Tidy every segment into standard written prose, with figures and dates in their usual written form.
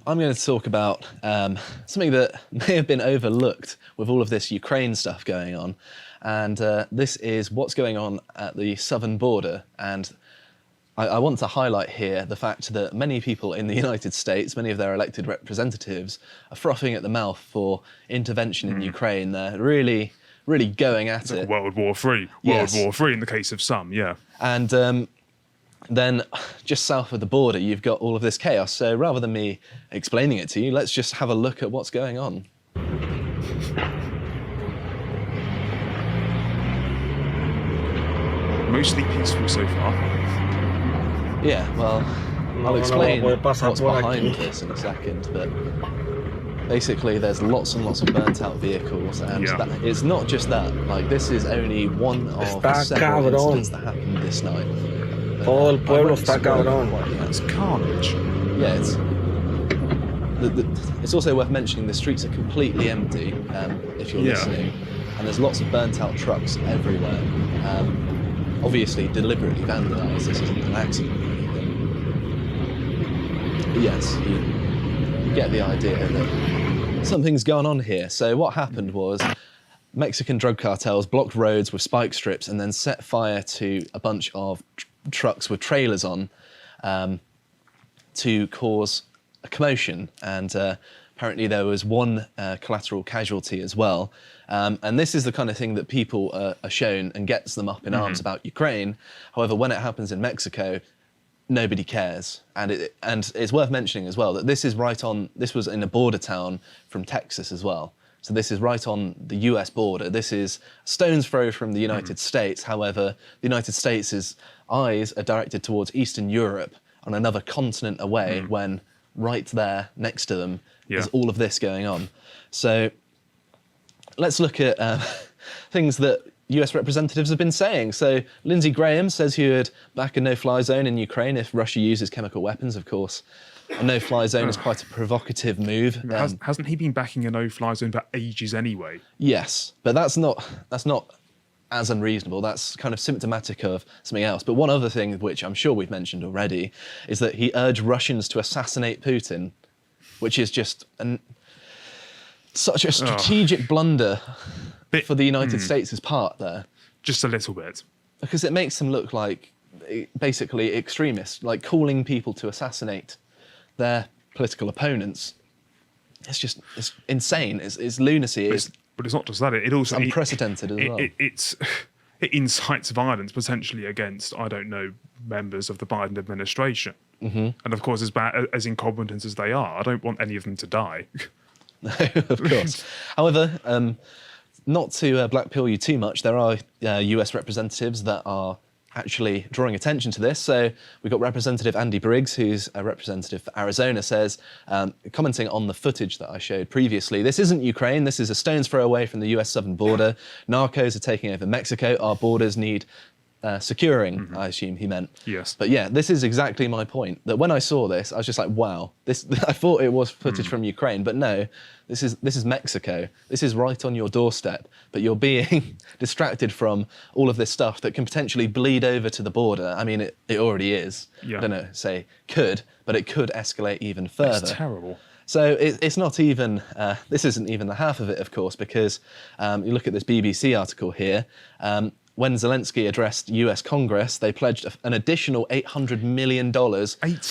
I'm going to talk about something that may have been overlooked with all of this Ukraine stuff going on. And this is what's going on at the southern border. And I want to highlight here the fact that many people in the United States, many of their elected representatives, are frothing at the mouth for intervention in Ukraine. They're really going at it. World War III. Yes. World War III in the case of some, yeah. And then just south of the border, you've got all of this chaos. So rather than me explaining it to you, let's just have a look at what's going on. Mostly peaceful so far. Yeah, well, I'll explain what's behind this in a second, but basically there's lots and lots of burnt out vehicles, and it's not just that. Like, this is only one of several incidents that happened this night. Todo el pueblo está cabrón. It's carnage. Yeah, it's also worth mentioning the streets are completely empty, if you're listening, and there's lots of burnt out trucks everywhere. Obviously deliberately vandalised, this isn't an accident or anything. But yes, you get the idea that something's gone on here. So what happened was Mexican drug cartels blocked roads with spike strips and then set fire to a bunch of trucks with trailers on to cause a commotion. And apparently there was one collateral casualty as well. And this is the kind of thing that people are shown and gets them up in arms about Ukraine. However, when it happens in Mexico, nobody cares. And it's worth mentioning as well that this was in a border town from Texas as well. So this is right on the US border. This is a stone's throw from the United States. However, the United States' eyes are directed towards Eastern Europe on another continent away when right there next to them is all of this going on. So let's look at things that US representatives have been saying. So Lindsey Graham says he would back a no-fly zone in Ukraine if Russia uses chemical weapons, of course. A no-fly zone is quite a provocative move. Hasn't he been backing a no-fly zone for ages anyway? Yes, but that's not as unreasonable. That's kind of symptomatic of something else. But one other thing, which I'm sure we've mentioned already, is that he urged Russians to assassinate Putin, which is just such a strategic blunder for the United States' part there. Just a little bit. Because it makes them look like basically extremists, like calling people to assassinate their political opponents. It's insane. It's lunacy. But it's not just that. It also unprecedented as well. It incites violence potentially against, I don't know, members of the Biden administration. And of course, as incompetent as they are, I don't want any of them to die. No, of course. However, not to black pill you too much, there are US representatives that are actually drawing attention to this. So we've got Representative Andy Briggs, who's a representative for Arizona, says, commenting on the footage that I showed previously, this isn't Ukraine, this is a stone's throw away from the US southern border. Narcos are taking over Mexico, our borders need securing, I assume he meant. Yes. But yeah, this is exactly my point, that when I saw this, I was just like, wow, I thought it was footage from Ukraine, but no, this is Mexico. This is right on your doorstep, but you're being distracted from all of this stuff that can potentially bleed over to the border. I mean, it already is. Yeah. I don't know, could, but it could escalate even further. It's terrible. So it's not even, this isn't even the half of it, of course, because you look at this BBC article here, when Zelensky addressed US Congress, they pledged an additional $800 million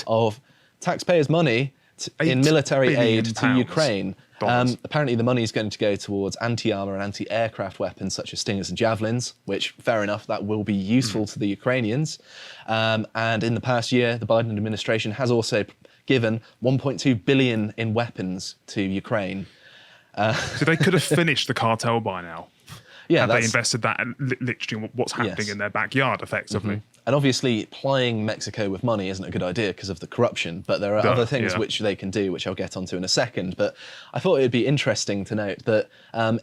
of taxpayers' money in military aid to Ukraine. Apparently the money is going to go towards anti-armor and anti-aircraft weapons such as Stingers and Javelins, which, fair enough, that will be useful to the Ukrainians. And in the past year, the Biden administration has also given $1.2 billion in weapons to Ukraine. So they could have finished the cartel by now. Yeah, they invested that literally in what's happening in their backyard, effectively. And obviously, plying Mexico with money isn't a good idea because of the corruption, but there are other things which they can do, which I'll get onto in a second. But I thought it'd be interesting to note that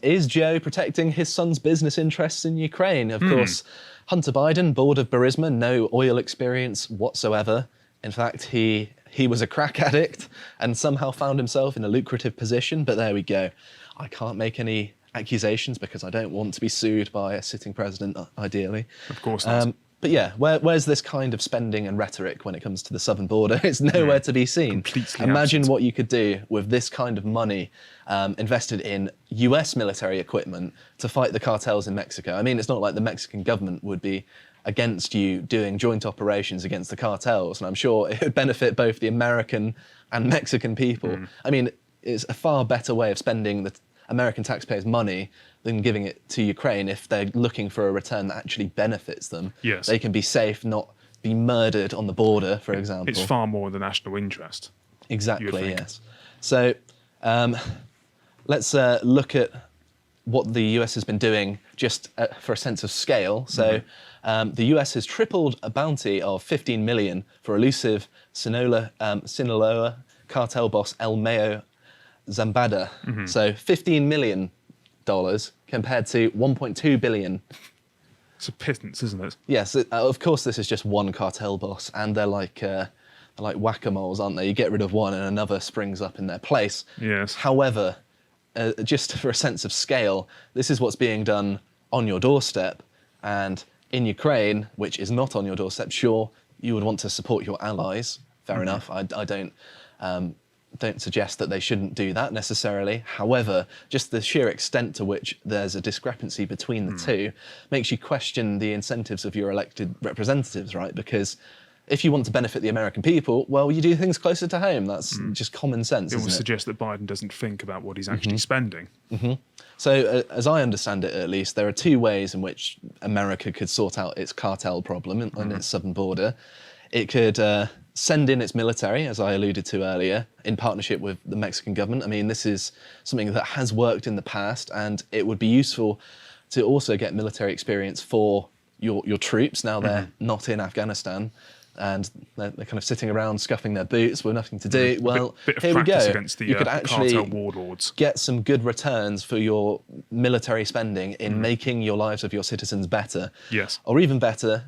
is Joe protecting his son's business interests in Ukraine? Of course, Hunter Biden, board of Burisma, no oil experience whatsoever. In fact, he was a crack addict and somehow found himself in a lucrative position. But there we go. I can't make any accusations because I don't want to be sued by a sitting president, ideally. Of course not. But yeah, where's this kind of spending and rhetoric when it comes to the southern border? It's nowhere to be seen. Completely Imagine absent. what you could do with this kind of money invested in US military equipment to fight the cartels in Mexico. I mean, it's not like the Mexican government would be against you doing joint operations against the cartels, and I'm sure it would benefit both the American and Mexican people. I mean, it's a far better way of spending the American taxpayers' money than giving it to Ukraine if they're looking for a return that actually benefits them. Yes. They can be safe, not be murdered on the border, for example. It's far more in the national interest. you would Exactly, think. yes. So let's look at what the US has been doing just for a sense of scale. So the US has tripled a bounty of $15 million for elusive Sinaloa cartel boss El Mayo Zambada. So $15 million compared to $1.2 billion. It's a pittance, isn't it? Yes, of course this is just one cartel boss, and they're like whack-a-moles, aren't they? You get rid of one and another springs up in their place. Yes. However, just for a sense of scale, this is what's being done on your doorstep, and in Ukraine, which is not on your doorstep. Sure, you would want to support your allies. Fair enough. I don't suggest that they shouldn't do that necessarily. However, just the sheer extent to which there's a discrepancy between the two makes you question the incentives of your elected representatives, right? Because if you want to benefit the American people, well, you do things closer to home. That's just common sense, It isn't will it? suggest that Biden doesn't think about what he's actually spending. So, as I understand it, at least, there are two ways in which America could sort out its cartel problem on its southern border. It could send in its military, as I alluded to earlier, in partnership with the Mexican government. I mean, this is something that has worked in the past, and it would be useful to also get military experience for your troops. Now they're not in Afghanistan, and they're kind of sitting around scuffing their boots with nothing to do. Well, bit of here we go. practice against the You could cartel actually warlords. get some good returns for your military spending in making your lives of your citizens better. Yes. Or even better,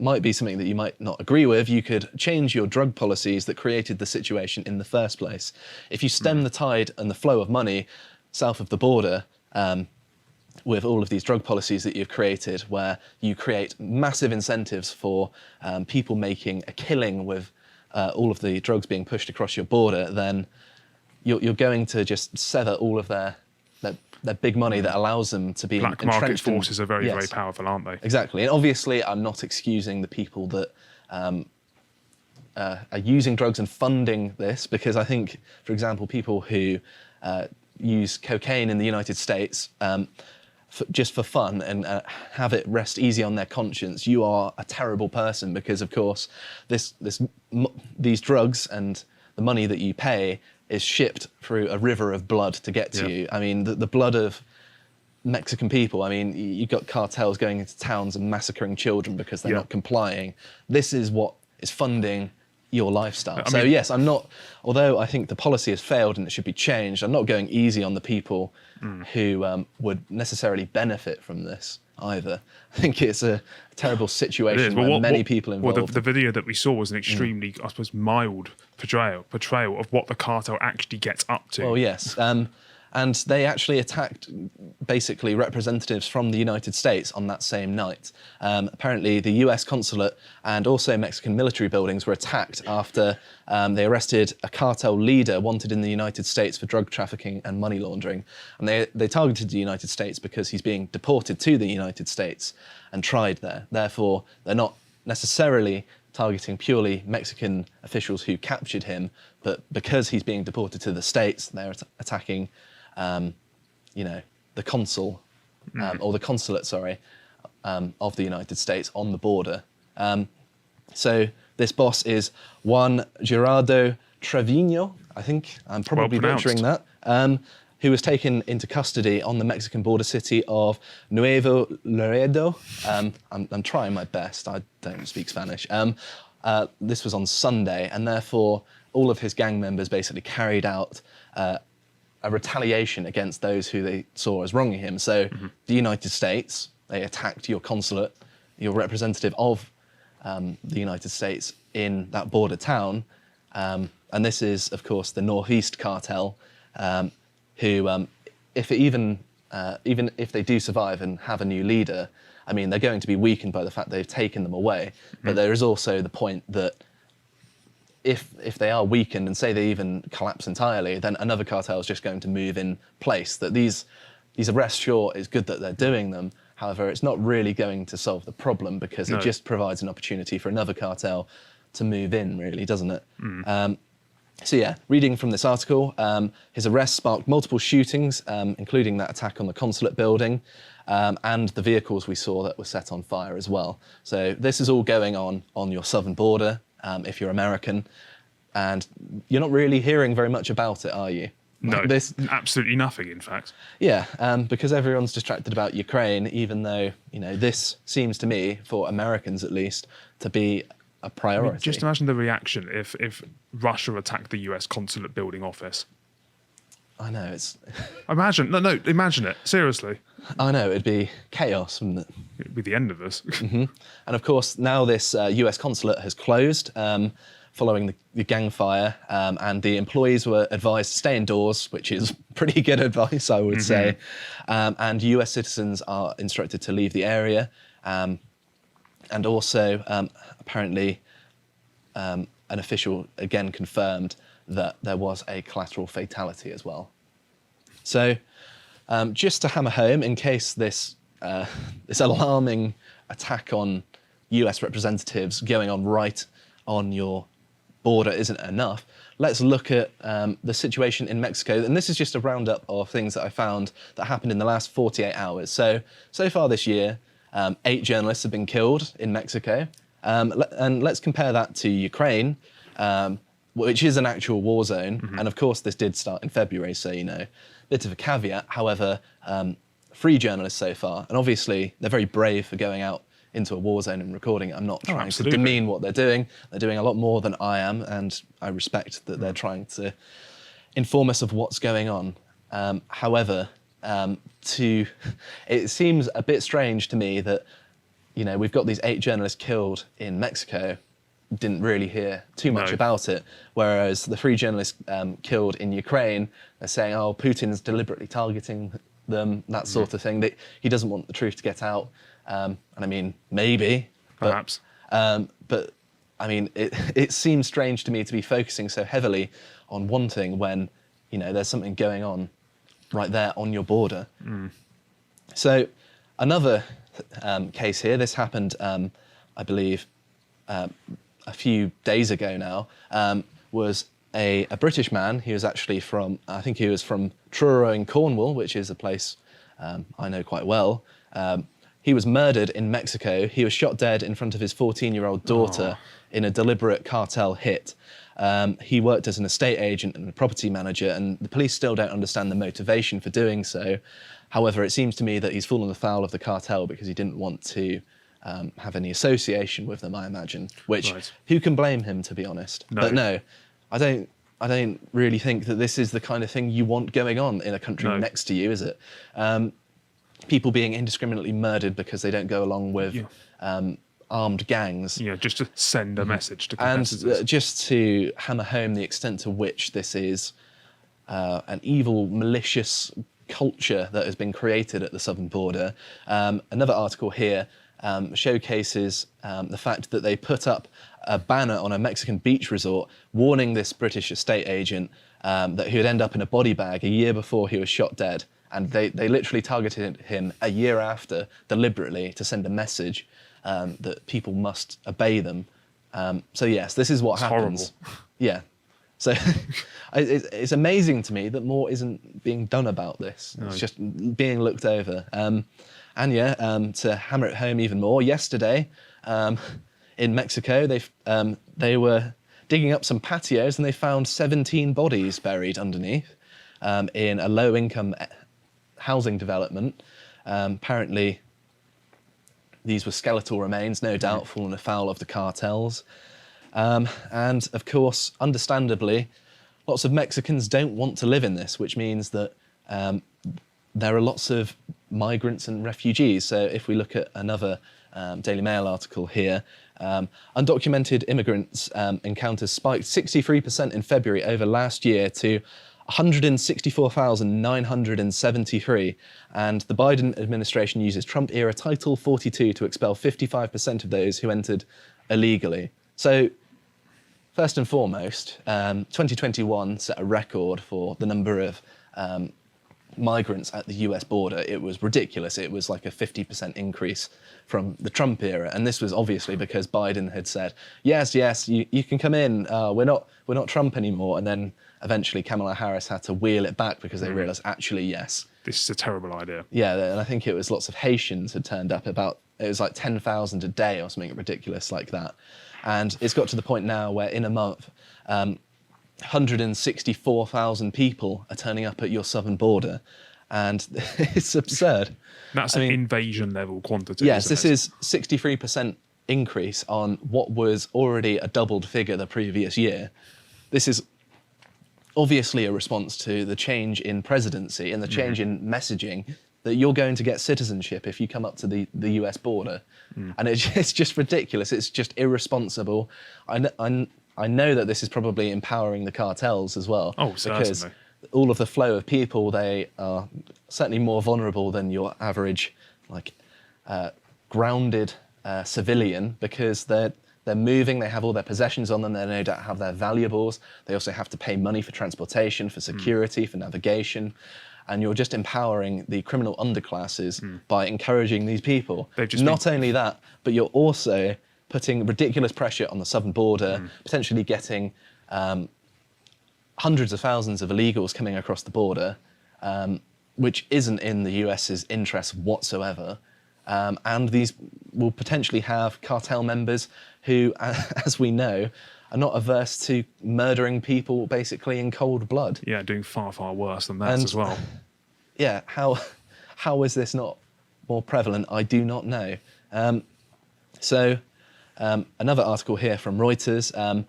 might be something that you might not agree with. You could change your drug policies that created the situation in the first place. If you stem the tide and the flow of money south of the border, with all of these drug policies that you've created, where you create massive incentives for people making a killing with all of the drugs being pushed across your border, then you're going to just sever all of their big money that allows them to be Black market entrenched in- forces are very, Yes, very powerful, aren't they? Exactly. And obviously, I'm not excusing the people that are using drugs and funding this, because I think, for example, people who use cocaine in the United States just for fun and have it rest easy on their conscience, you are a terrible person, because, of course, these drugs and the money that you pay is shipped through a river of blood to get to you. I mean, the blood of Mexican people. I mean, you've got cartels going into towns and massacring children because they're not complying. This is what is funding your lifestyle. So yes, I'm not, although I think the policy has failed and it should be changed, I'm not going easy on the people who would necessarily benefit from this either. I think it's a terrible situation where many people involved. Well, the video that we saw was an extremely, I suppose, mild portrayal of what the cartel actually gets up to. Well, yes. And they actually attacked basically representatives from the United States on that same night. Apparently, the US consulate and also Mexican military buildings were attacked after they arrested a cartel leader wanted in the United States for drug trafficking and money laundering. And they targeted the United States because he's being deported to the United States and tried there. Therefore, they're not necessarily targeting purely Mexican officials who captured him, but because he's being deported to the States, they're attacking the consul or the consulate, of the United States on the border. So this boss is Juan Gerardo Trevino, I think I'm probably butchering that, who was taken into custody on the Mexican border city of Nuevo Laredo. I'm trying my best, I don't speak Spanish. This was on Sunday, and therefore all of his gang members basically carried out a retaliation against those who they saw as wronging him. So the United States, they attacked your consulate, your representative of the United States in that border town. And this is, of course, the Northeast cartel, who, if it even even if they do survive and have a new leader, I mean, they're going to be weakened by the fact they've taken them away. But there is also the point that if they are weakened and say they even collapse entirely, then another cartel is just going to move in place. That these arrests, sure, it's good that they're doing them. However, it's not really going to solve the problem because it just provides an opportunity for another cartel to move in, really, doesn't it? So yeah, reading from this article, his arrest sparked multiple shootings, including that attack on the consulate building, and the vehicles we saw that were set on fire as well. So this is all going on your southern border, if you're American, and you're not really hearing very much about it, are you? No, Like absolutely nothing, in fact. Yeah, because everyone's distracted about Ukraine, even though, this seems to me, for Americans at least, to be a priority. I mean, just imagine the reaction if Russia attacked the US consulate building office. I know, it's... Imagine it, seriously. I know, it'd be chaos, wouldn't it? It'd be the end of us. And of course, now this US consulate has closed following the gang fire, and the employees were advised to stay indoors, which is pretty good advice, I would say. And US citizens are instructed to leave the area. And also, apparently, an official again confirmed that there was a collateral fatality as well. So, just to hammer home, in case this alarming attack on US representatives going on right on your border isn't enough, let's look at the situation in Mexico. And this is just a roundup of things that I found that happened in the last 48 hours. So far this year, 8 journalists have been killed in Mexico. And let's compare that to Ukraine, which is an actual war zone. And of course, this did start in February, so, bit of a caveat. However, 3 journalists so far, and obviously they're very brave for going out into a war zone and recording it. I'm not trying to demean what they're doing. They're doing a lot more than I am, and I respect that they're trying to inform us of what's going on. However, it seems a bit strange to me that, we've got these 8 journalists killed in Mexico, didn't really hear too much about it, whereas the 3 journalists killed in Ukraine, they're saying, oh, Putin's deliberately targeting them, that sort of thing, that he doesn't want the truth to get out. And I mean, maybe. Perhaps. But I mean, it seems strange to me to be focusing so heavily on one thing when, there's something going on right there on your border. So another case here, this happened, I believe, a few days ago now, was a British man. He was actually from Truro in Cornwall, which is a place I know quite well. He was murdered in Mexico. He was shot dead in front of his 14-year-old daughter in a deliberate cartel hit. He worked as an estate agent and a property manager, and the police still don't understand the motivation for doing so. However, it seems to me that he's fallen afoul of the cartel because he didn't want to have any association with them, I imagine. Which, who can blame him, to be honest? No. But no, I don't really think that this is the kind of thing you want going on in a country next to you, is it? People being indiscriminately murdered because they don't go along with armed gangs. Yeah, just to send a message to competitors. And just to hammer home the extent to which this is an evil, malicious culture that has been created at the southern border. Another article here showcases the fact that they put up a banner on a Mexican beach resort warning this British estate agent that he would end up in a body bag a year before he was shot dead. And they literally targeted him a year after, deliberately, to send a message that people must obey them. So yes, this is what happens. Horrible. Yeah. So it's amazing to me that more isn't being done about this. No. It's just being looked over. To hammer it home even more, yesterday in Mexico, they were digging up some patios and they found 17 bodies buried underneath in a low-income housing development. Apparently, these were skeletal remains, no doubt fallen afoul of the cartels. And of course, understandably, lots of Mexicans don't want to live in this, which means that there are lots of migrants and refugees. So if we look at another Daily Mail article here, undocumented immigrants encounters spiked 63% in February over last year to 164,973, and the Biden administration uses Trump-era Title 42 to expel 55% of those who entered illegally. So, first and foremost, 2021 set a record for the number of migrants at the US border. It was ridiculous. It was like a 50% increase from the Trump era. And this was obviously because Biden had said, yes, you can come in. We're not Trump anymore. And then eventually Kamala Harris had to wheel it back because they realized, actually, yes. This is a terrible idea. Yeah, and I think it was lots of Haitians had turned up it was like 10,000 a day or something ridiculous like that. And it's got to the point now where in a month, 164,000 people are turning up at your southern border, and it's absurd. That's an invasion level quantity. Yes, this isn't is 63% increase on what was already a doubled figure the previous year. This is obviously a response to the change in presidency and the change in messaging that you're going to get citizenship if you come up to the US border. And it's just ridiculous. It's just irresponsible. I know that this is probably empowering the cartels as well. Oh, because certainly. all of the flow of people, they are certainly more vulnerable than your average, grounded civilian, because they're moving, they have all their possessions on them, they no doubt have their valuables. They also have to pay money for transportation, for security, for navigation. And you're just empowering the criminal underclasses by encouraging these people. Not only that, but you're also putting ridiculous pressure on the southern border, potentially getting hundreds of thousands of illegals coming across the border, which isn't in the US's interest whatsoever. And these will potentially have cartel members who, as we know, are not averse to murdering people basically in cold blood. Yeah, doing far, far worse than that as well. Yeah, how is this not more prevalent? I do not know. Another article here from Reuters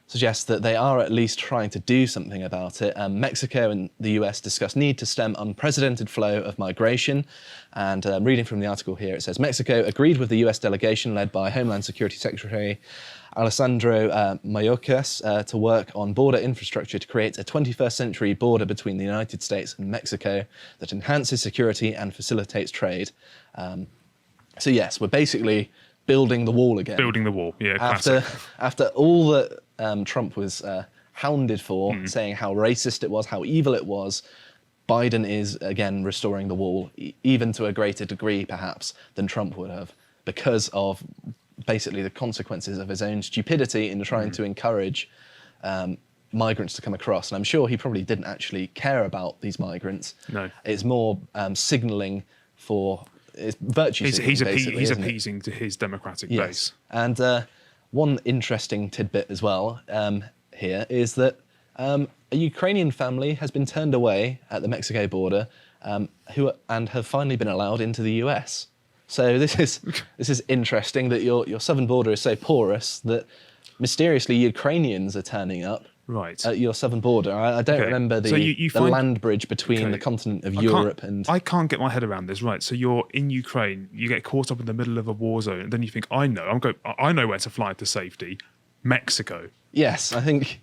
suggests that they are at least trying to do something about it. Mexico and the US discuss need to stem unprecedented flow of migration. And reading from the article here, it says, Mexico agreed with the US delegation led by Homeland Security Secretary Alessandro Mayorkas to work on border infrastructure to create a 21st century border between the United States and Mexico that enhances security and facilitates trade. So yes, we're basically building the wall again. Building the wall, yeah, classic. After all that Trump was hounded for, saying how racist it was, how evil it was, Biden is again restoring the wall, even to a greater degree perhaps than Trump would have, because of basically the consequences of his own stupidity in trying to encourage migrants to come across. And I'm sure he probably didn't actually care about these migrants. No. It's more signalling for it's virtue signaling, he's appeasing to his democratic base. And one interesting tidbit as well here is that a Ukrainian family has been turned away at the Mexico border who have finally been allowed into the US. So this is interesting that your southern border is so porous that mysteriously Ukrainians are turning up at your southern border. I don't remember the land bridge between the continent of Europe and... I can't get my head around this, right? So you're in Ukraine, you get caught up in the middle of a war zone, and then you think, I know where to fly to safety, Mexico. Yes, I think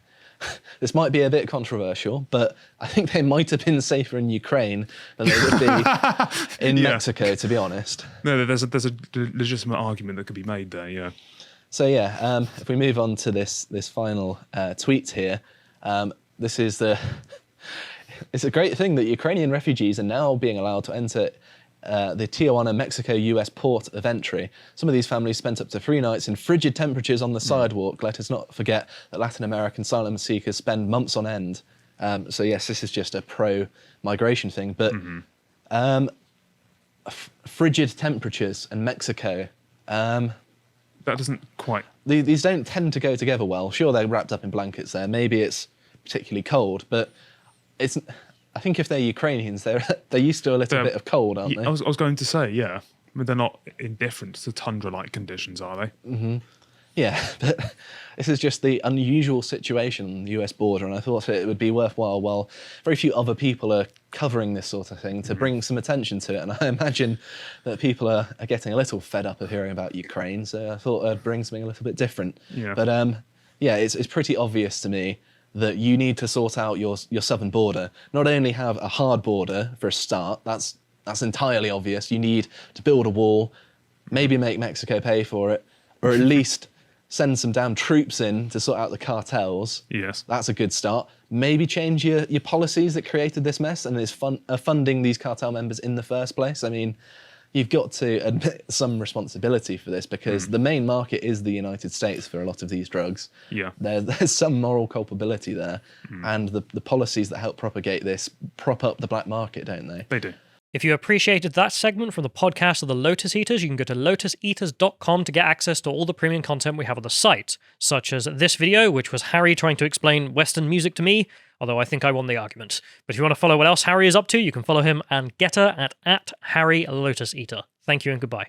this might be a bit controversial, but I think they might have been safer in Ukraine than they would be in Mexico, to be honest. No, there's a legitimate argument that could be made there, yeah. So yeah, if we move on to this final tweet here, this is it's a great thing that Ukrainian refugees are now being allowed to enter the Tijuana, Mexico, US port of entry. Some of these families spent up to 3 nights in frigid temperatures on the sidewalk. Let us not forget that Latin American asylum seekers spend months on end. So yes, this is just a pro-migration thing, but frigid temperatures in Mexico. That doesn't quite... These don't tend to go together well. Sure, they're wrapped up in blankets there. Maybe it's particularly cold, but it's... I think if they're Ukrainians, they're used to a little bit of cold, aren't they? I was going to say, yeah. I mean, they're not indifferent to tundra-like conditions, are they? Mm-hmm. Yeah, but this is just the unusual situation on the US border, and I thought it would be worthwhile, while very few other people are covering this sort of thing, to bring some attention to it. And I imagine that people are getting a little fed up of hearing about Ukraine, so I thought I'd bring something a little bit different. Yeah. But yeah, it's pretty obvious to me that you need to sort out your southern border. Not only have a hard border for a start, that's entirely obvious. You need to build a wall, maybe make Mexico pay for it, or at least send some damn troops in to sort out the cartels. Yes. That's a good start. Maybe change your policies that created this mess and is funding these cartel members in the first place. I mean, you've got to admit some responsibility for this, because the main market is the United States for a lot of these drugs. Yeah. There's some moral culpability there, and the policies that help propagate this prop up the black market, don't they? They do. If you appreciated that segment from the podcast of the Lotus Eaters, you can go to lotuseaters.com to get access to all the premium content we have on the site, such as this video, which was Harry trying to explain Western music to me, although I think I won the argument. But if you want to follow what else Harry is up to, you can follow him and Getter at @HarryLotusEater. Thank you and goodbye.